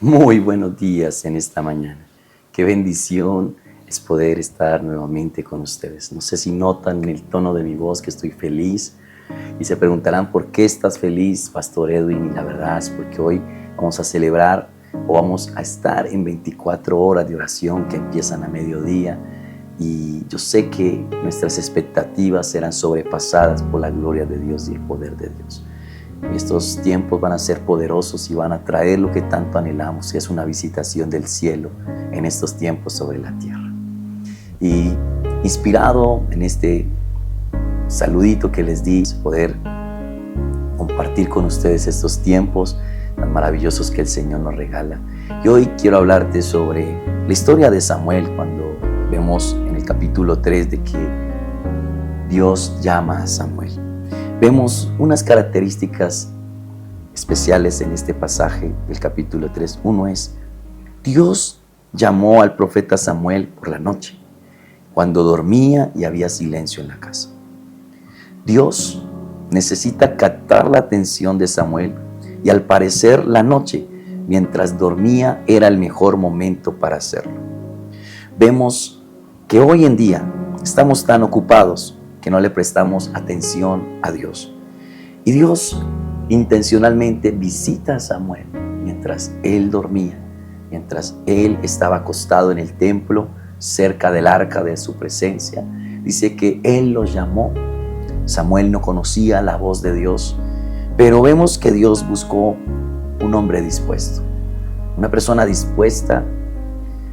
Muy buenos días en esta mañana. Qué bendición es poder estar nuevamente con ustedes. No sé si notan en el tono de mi voz que estoy feliz y se preguntarán por qué estás feliz, Pastor Edwin, y la verdad es porque hoy vamos a celebrar o vamos a estar en 24 horas de oración que empiezan a mediodía y yo sé que nuestras expectativas serán sobrepasadas por la gloria de Dios y el poder de Dios. Estos tiempos van a ser poderosos y van a traer lo que tanto anhelamos, que es una visitación del cielo en estos tiempos sobre la tierra. Y inspirado en este saludito que les di, poder compartir con ustedes estos tiempos tan maravillosos que el Señor nos regala. Y hoy quiero hablarte sobre la historia de Samuel, cuando vemos en el capítulo 3 de que Dios llama a Samuel. Vemos unas características especiales en este pasaje del capítulo 3. Uno es, Dios llamó al profeta Samuel por la noche, cuando dormía y había silencio en la casa. Dios necesita captar la atención de Samuel y al parecer la noche, mientras dormía, era el mejor momento para hacerlo. Vemos que hoy en día estamos tan ocupados que no le prestamos atención a Dios. Y Dios intencionalmente visita a Samuel mientras él dormía, mientras él estaba acostado en el templo, cerca del arca de su presencia. Dice que él lo llamó. Samuel no conocía la voz de Dios, pero vemos que Dios buscó un hombre dispuesto, una persona dispuesta,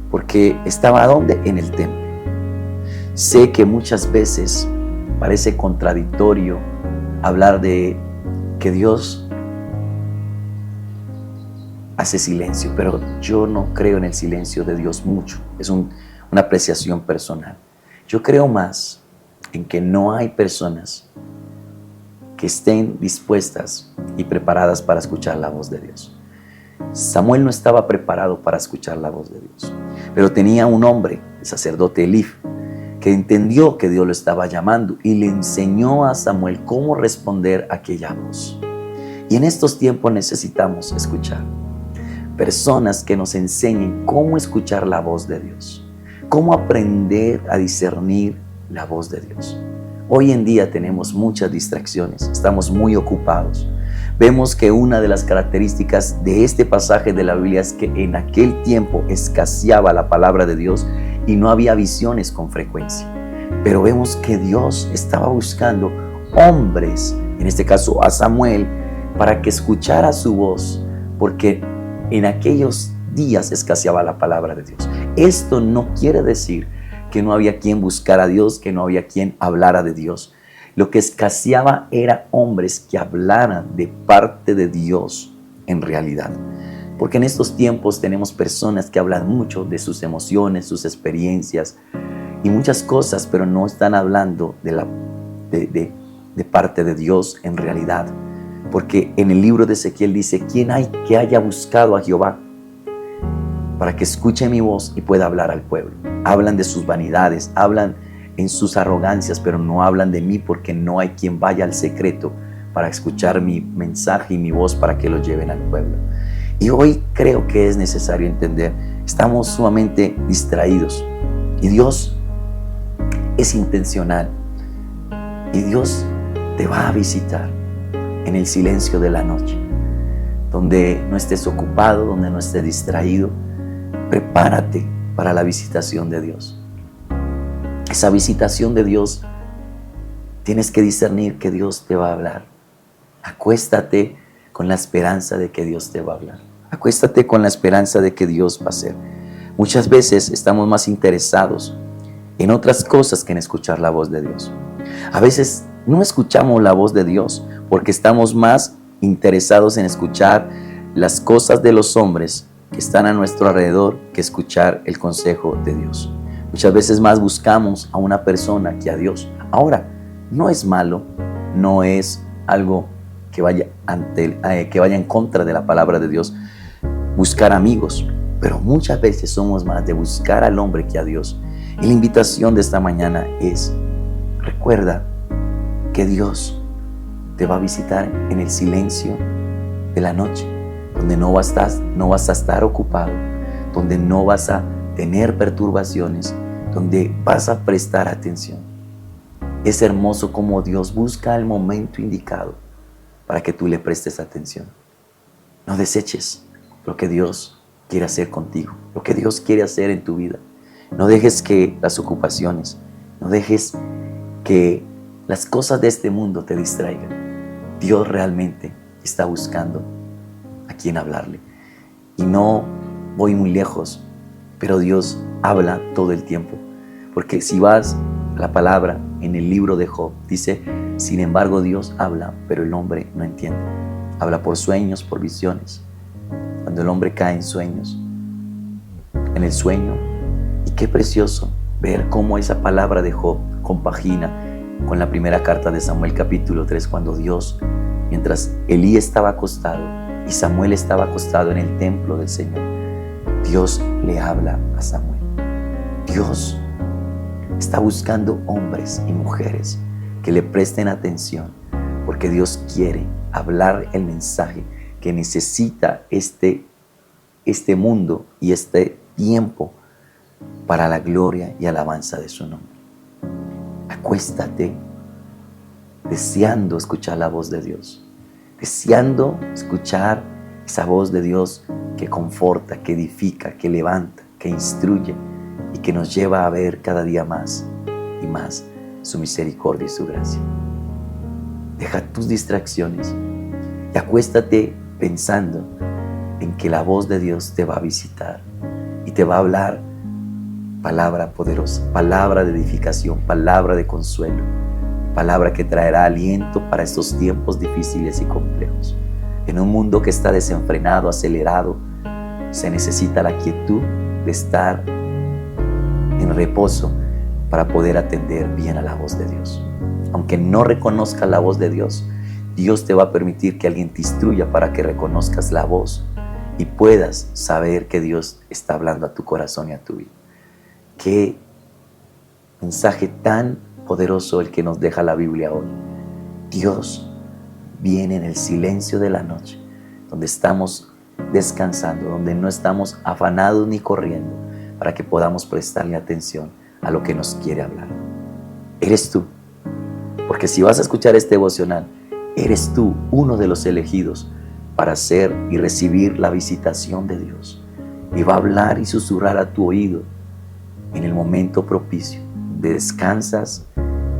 porque estaba ¿dónde? En el templo. Sé que muchas veces parece contradictorio hablar de que Dios hace silencio, pero yo no creo en el silencio de Dios mucho. Es una apreciación personal. Yo creo más en que no hay personas que estén dispuestas y preparadas para escuchar la voz de Dios. Samuel no estaba preparado para escuchar la voz de Dios, pero tenía un hombre, el sacerdote Elí, que entendió que Dios lo estaba llamando y le enseñó a Samuel cómo responder a aquella voz. Y en estos tiempos necesitamos escuchar personas que nos enseñen cómo escuchar la voz de Dios, cómo aprender a discernir la voz de Dios. Hoy en día tenemos muchas distracciones, estamos muy ocupados. Vemos que una de las características de este pasaje de la Biblia es que en aquel tiempo escaseaba la palabra de Dios y no había visiones con frecuencia. Pero vemos que Dios estaba buscando hombres, en este caso a Samuel, para que escuchara su voz, porque en aquellos días escaseaba la palabra de Dios. Esto no quiere decir que no había quien buscara a Dios, que no había quien hablara de Dios. Lo que escaseaba era hombres que hablaran de parte de Dios en realidad. Porque en estos tiempos tenemos personas que hablan mucho de sus emociones, sus experiencias y muchas cosas, pero no están hablando de parte de Dios en realidad. Porque en el libro de Ezequiel dice, ¿quién hay que haya buscado a Jehová para que escuche mi voz y pueda hablar al pueblo? Hablan de sus vanidades, hablan en sus arrogancias, pero no hablan de mí, porque no hay quien vaya al secreto para escuchar mi mensaje y mi voz para que lo lleven al pueblo. Y hoy creo que es necesario entender, estamos sumamente distraídos y Dios es intencional y Dios te va a visitar en el silencio de la noche, donde no estés ocupado, donde no estés distraído. Prepárate para la visitación de Dios. Esa visitación de Dios, tienes que discernir que Dios te va a hablar. Acuéstate con la esperanza de que Dios te va a hablar. Acuéstate con la esperanza de que Dios va a hacer. Muchas veces estamos más interesados en otras cosas que en escuchar la voz de Dios. A veces no escuchamos la voz de Dios porque estamos más interesados en escuchar las cosas de los hombres que están a nuestro alrededor que escuchar el consejo de Dios. Muchas veces más buscamos a una persona que a Dios. Ahora, no es malo, no es algo que vaya en contra de la palabra de Dios buscar amigos, pero muchas veces somos más de buscar al hombre que a Dios. Y la invitación de esta mañana es, recuerda que Dios te va a visitar en el silencio de la noche, donde no vas a estar ocupado, donde no vas a tener perturbaciones, donde vas a prestar atención. Es hermoso como Dios busca el momento indicado para que tú le prestes atención. No deseches lo que Dios quiere hacer contigo, lo que Dios quiere hacer en tu vida. No dejes que las ocupaciones, no dejes que las cosas de este mundo te distraigan. Dios realmente está buscando a quien hablarle. Y no voy muy lejos, pero Dios habla todo el tiempo. Porque si vas a la palabra en el libro de Job, dice, sin embargo Dios habla, pero el hombre no entiende. Habla por sueños, por visiones. Cuando el hombre cae en sueños, en el sueño, y qué precioso ver cómo esa palabra de Job compagina con la primera carta de Samuel capítulo 3, cuando Dios, mientras Elí estaba acostado y Samuel estaba acostado en el templo del Señor, Dios le habla a Samuel. Dios está buscando hombres y mujeres que le presten atención, porque Dios quiere hablar el mensaje que necesita este mundo y este tiempo para la gloria y alabanza de su nombre. Acuéstate deseando escuchar la voz de Dios, deseando escuchar esa voz de Dios que conforta, que edifica, que levanta, que instruye y que nos lleva a ver cada día más y más su misericordia y su gracia. Deja tus distracciones y acuéstate pensando en que la voz de Dios te va a visitar y te va a hablar palabra poderosa, palabra de edificación, palabra de consuelo, palabra que traerá aliento para estos tiempos difíciles y complejos. En un mundo que está desenfrenado, acelerado, se necesita la quietud de estar en reposo para poder atender bien a la voz de Dios. Aunque no reconozcas la voz de Dios, Dios te va a permitir que alguien te instruya para que reconozcas la voz y puedas saber que Dios está hablando a tu corazón y a tu vida. Qué mensaje tan poderoso el que nos deja la Biblia hoy. Dios viene en el silencio de la noche, donde estamos descansando, donde no estamos afanados ni corriendo, para que podamos prestarle atención a lo que nos quiere hablar. Eres tú, porque si vas a escuchar este devocional, eres tú uno de los elegidos para hacer y recibir la visitación de Dios. Y va a hablar y susurrar a tu oído en el momento propicio, donde descansas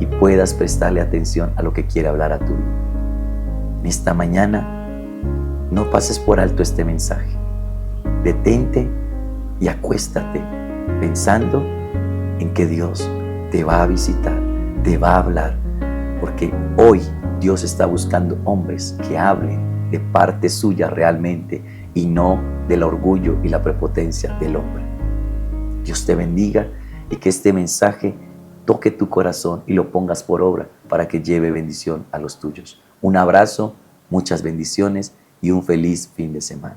y puedas prestarle atención a lo que quiere hablar a tu vida. En esta mañana, no pases por alto este mensaje. Detente y acuéstate pensando en que Dios te va a visitar, te va a hablar, porque hoy Dios está buscando hombres que hablen de parte suya realmente y no del orgullo y la prepotencia del hombre. Dios te bendiga y que este mensaje toque tu corazón y lo pongas por obra para que lleve bendición a los tuyos. Un abrazo, muchas bendiciones y un feliz fin de semana.